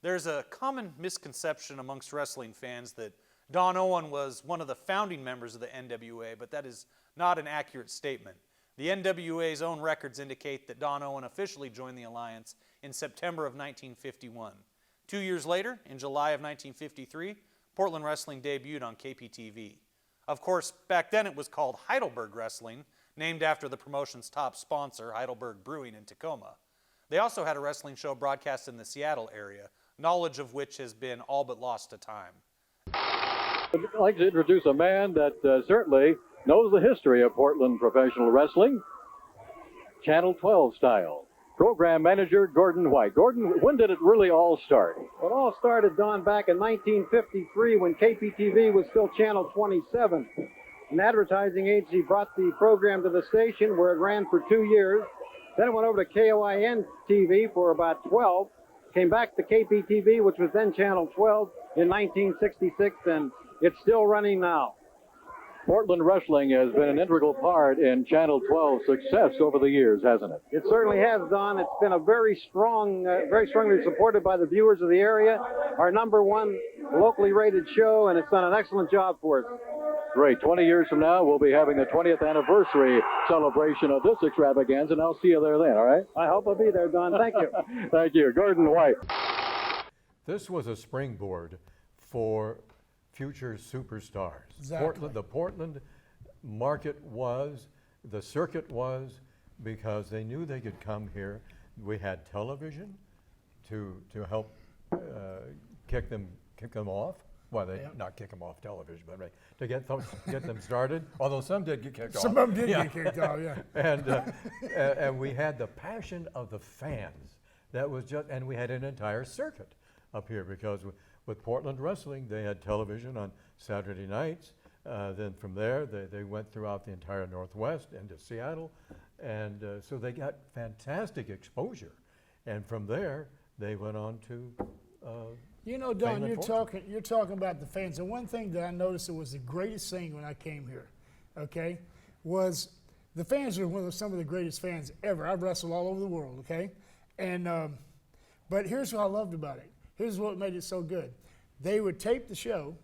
There's a common misconception amongst wrestling fans that Don Owen was one of the founding members of the NWA, but that is not an accurate statement. The NWA's own records indicate that Don Owen officially joined the alliance in September of 1951. 2 years later, in July of 1953, Portland Wrestling debuted on KPTV. Of course, back then it was called Heidelberg Wrestling, named after the promotion's top sponsor, Heidelberg Brewing in Tacoma. They also had a wrestling show broadcast in the Seattle area, knowledge of which has been all but lost to time. I'd like to introduce a man that certainly knows the history of Portland professional wrestling, Channel 12 style. Program manager Gordon White. Gordon, when did it really all start? Well, it all started, Don, back in 1953 when KPTV was still Channel 27. An advertising agency brought the program to the station where it ran for 2 years. Then it went over to KOIN TV for about 12. Came back to KPTV, which was then Channel 12, in 1966, and it's still running now. Portland wrestling has been an integral part in Channel 12's success over the years, hasn't it? It certainly has, Don. It's been a very strongly supported by the viewers of the area. Our #1 locally rated show, and it's done an excellent job for us. Great. 20 years from now, we'll be having the 20th anniversary celebration of this extravaganza, and I'll see you there then, all right? I hope I'll be there, Don. Thank you. Thank you. Gordon White. This was a springboard for future superstars. Exactly. The Portland market was, the circuit was, because they knew they could come here. We had television to help kick them off. Well, they not kick them off television, but to get them started. Although some did get kicked off. Some of them did get kicked off, yeah. And we had the passion of the fans. That was just, and we had an entire circuit up here because with Portland Wrestling, they had television on Saturday nights. Then from there, they went throughout the entire Northwest into Seattle. And so they got fantastic exposure. And from there, they went on to you know, Don, you're talking about the fans. And one thing that I noticed that was the greatest thing when I came here, okay, was the fans are some of the greatest fans ever. I've wrestled all over the world, okay? And but here's what I loved about it. Here's what made it so good. They would tape the show,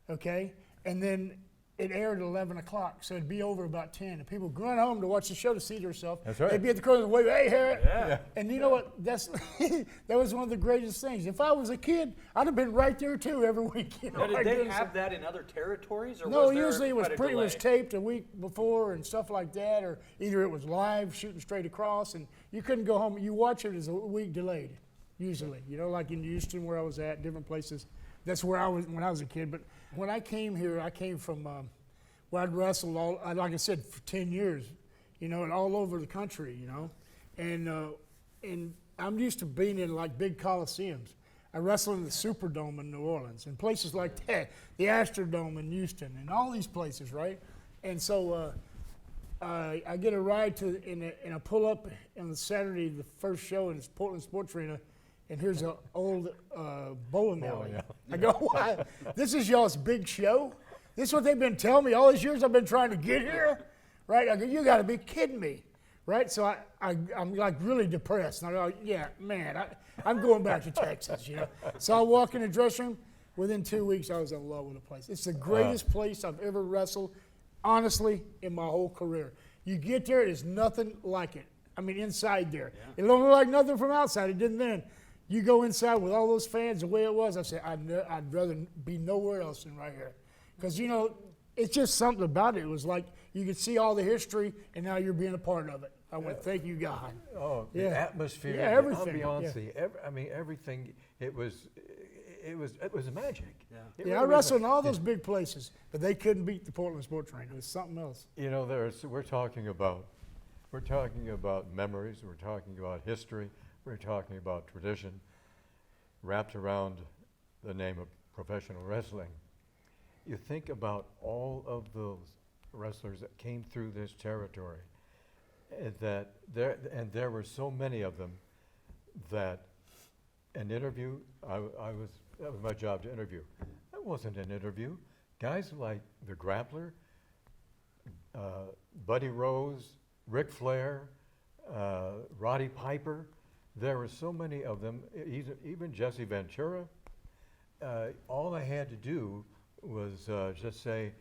okay, and then it aired at 11 o'clock, so it'd be over about 10. And people would run home to watch the show to see themselves. That's right. They'd be at the corner and wave, hey, Harry. Yeah. And you know what? That's that was one of the greatest things. If I was a kid, I'd have been right there too every week. You know, Now, did they have that in other territories? Or no, was there usually it was quite a delay? taped a week before and stuff like that, or either it was live, shooting straight across, and you couldn't go home. You watch it as a week delayed, usually. You know, like in Houston where I was at, different places. That's where I was when I was a kid. But when I came here, I came from where I'd wrestled like I said, for 10 years, you know, and all over the country, you know, and I'm used to being in like big coliseums. I wrestled in the Superdome in New Orleans and places like that, the Astrodome in Houston, and all these places, right? And so I get a ride and I pull up on the Saturday, the first show in Portland Sports Arena. And here's an old bowling alley. yeah. I go, why? This is y'all's big show? This is what they've been telling me all these years I've been trying to get here? Right? I go, you got to be kidding me. Right? So I'm like really depressed. And I go, yeah, man, I'm going back to Texas, you know. So I walk in the dressing room. Within 2 weeks, I was in love with the place. It's the greatest place I've ever wrestled, honestly, in my whole career. You get there, there's nothing like it. I mean, inside there. Yeah. It don't look like nothing from outside. It didn't then. You go inside with all those fans the way it was, I said, I'd rather be nowhere else than right here. Because, you know, it's just something about it. It was like you could see all the history, and now you're being a part of it. I went, thank you, God. Oh, Yeah. the atmosphere, Yeah, everything. the ambiance, Yeah. I mean, everything. It was magic. Yeah. It Yeah, I really was wrestled in all those big places, but they couldn't beat the Portland Sports Arena. It was something else. You know, we're talking about memories. We're talking about history. We're talking about tradition, wrapped around the name of professional wrestling. You think about all of those wrestlers that came through this territory, that there were so many of them that an interview, that was my job to interview. That wasn't an interview. Guys like the Grappler, Buddy Rose, Ric Flair, Roddy Piper, there were so many of them, even Jesse Ventura. All I had to do was just say,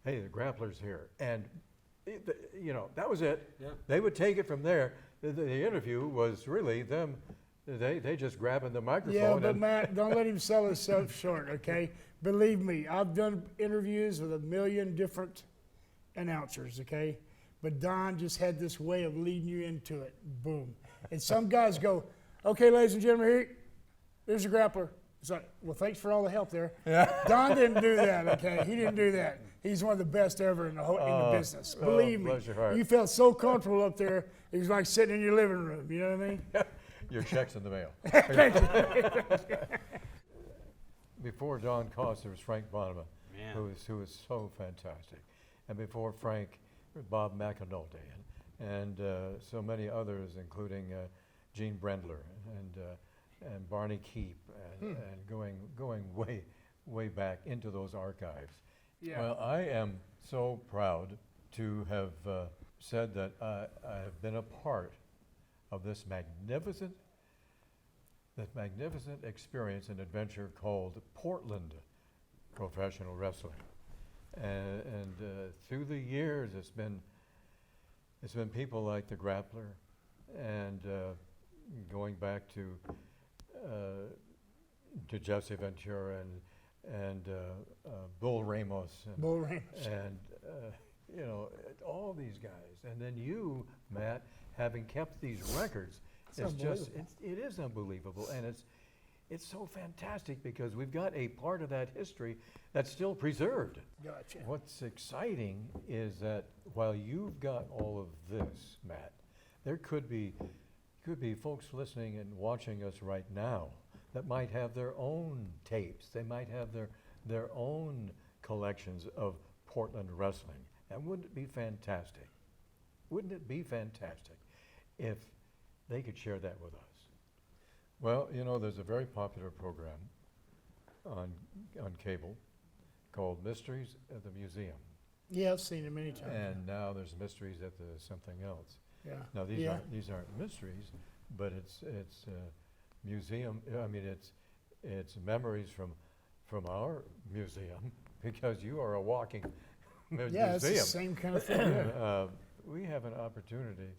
hey, the Grappler's here. And, that was it. Yeah. They would take it from there. The interview was really them, they just grabbing the microphone. Yeah, but Matt, don't let him sell himself short, okay? Believe me, I've done interviews with 1 million different announcers, okay? But Don just had this way of leading you into it. Boom. And some guys go, okay, ladies and gentlemen, there's your Grappler. It's like, well, thanks for all the help there. Yeah. Don didn't do that, okay? He didn't do that. He's one of the best ever in the business. Believe me. Bless your heart. You felt so comfortable up there. It was like sitting in your living room. You know what I mean? Your check's in the mail. Before Don Coss, there was Frank Bonema, who was so fantastic. And before Frank, Bob McAnulty, and so many others, including Gene Brendler and Barney Keep, and going way back into those archives. Yeah. Well, I am so proud to have said that I have been a part of this magnificent experience and adventure called Portland Professional Wrestling. And through the years, it's been people like the Grappler, and going back to Jesse Ventura and Bull Ramos and all these guys, and then you, Matt, having kept these records, it is unbelievable, and it's so fantastic because we've got a part of that history that's still preserved. Gotcha. What's exciting is that while you've got all of this, Matt, there could be folks listening and watching us right now that might have their own tapes. They might have their own collections of Portland wrestling. And wouldn't it be fantastic? Wouldn't it be fantastic if they could share that with us? Well, there's a very popular program on cable called Mysteries at the Museum. Yeah, I've seen it many times. And now there's Mysteries at the something else. Yeah. Now these aren't mysteries, but it's museum. I mean, it's memories from our museum because you are a walking museum. Yeah, it's the same kind of thing. Yeah. We have an opportunity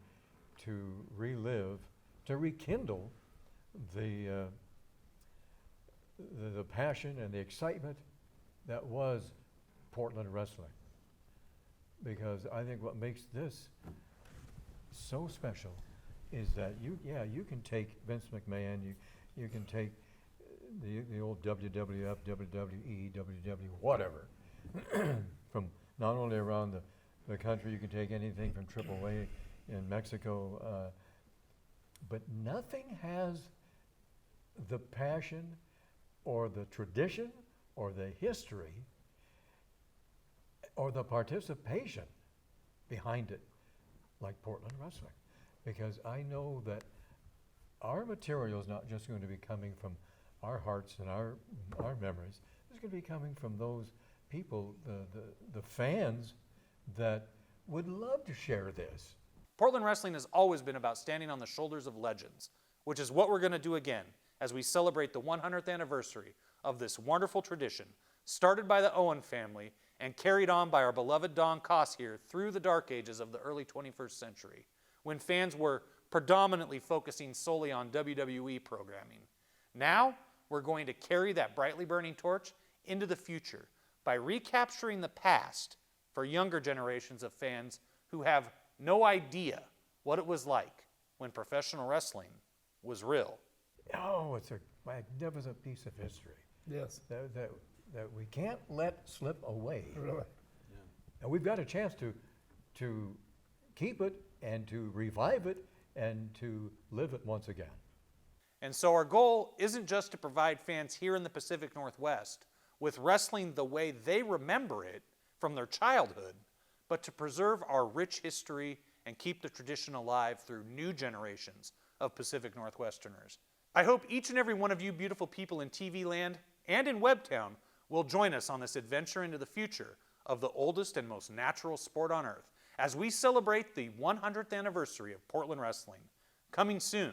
to relive, to rekindle the passion and the excitement that was Portland wrestling. Because I think what makes this so special is that you can take Vince McMahon, you can take the old WWF, WWE, WW, whatever, from not only around the country, you can take anything from AAA in Mexico, but nothing has the passion or the tradition or the history or the participation behind it like Portland wrestling. Because I know that our material is not just going to be coming from our hearts and our memories. It's going to be coming from those people, the fans that would love to share this. Portland wrestling has always been about standing on the shoulders of legends, which is what we're going to do again as we celebrate the 100th anniversary of this wonderful tradition, started by the Owen family and carried on by our beloved Don Coss here through the dark ages of the early 21st century, when fans were predominantly focusing solely on WWE programming. Now, we're going to carry that brightly burning torch into the future by recapturing the past for younger generations of fans who have no idea what it was like when professional wrestling was real. Oh, it's a magnificent piece of history. Yes. That we can't let slip away. Really? Yeah. And we've got a chance to keep it and to revive it and to live it once again. And so our goal isn't just to provide fans here in the Pacific Northwest with wrestling the way they remember it from their childhood, but to preserve our rich history and keep the tradition alive through new generations of Pacific Northwesterners. I hope each and every one of you beautiful people in TV land and in Webtown will join us on this adventure into the future of the oldest and most natural sport on earth as we celebrate the 100th anniversary of Portland wrestling, coming soon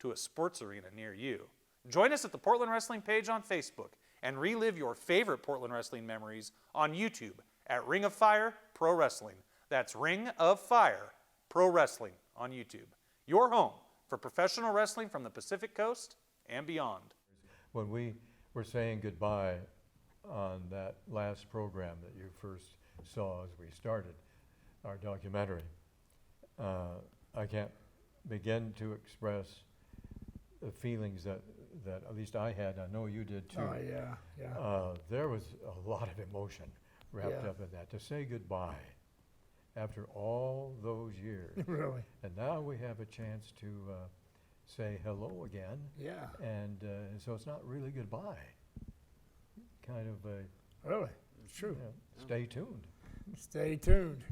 to a sports arena near you. Join us at the Portland Wrestling page on Facebook and relive your favorite Portland wrestling memories on YouTube at Ring of Fire Pro Wrestling. That's Ring of Fire Pro Wrestling on YouTube. Your home for professional wrestling from the Pacific Coast and beyond. When we were saying goodbye on that last program that you first saw as we started our documentary, I can't begin to express the feelings that at least I had. I know you did too. Oh, yeah. There was a lot of emotion wrapped Yeah. up in that, to say goodbye after all those years. Really? And now we have a chance to say hello again. Yeah. And so it's not really goodbye. Kind of a, Really? It's true. stay tuned. Stay tuned.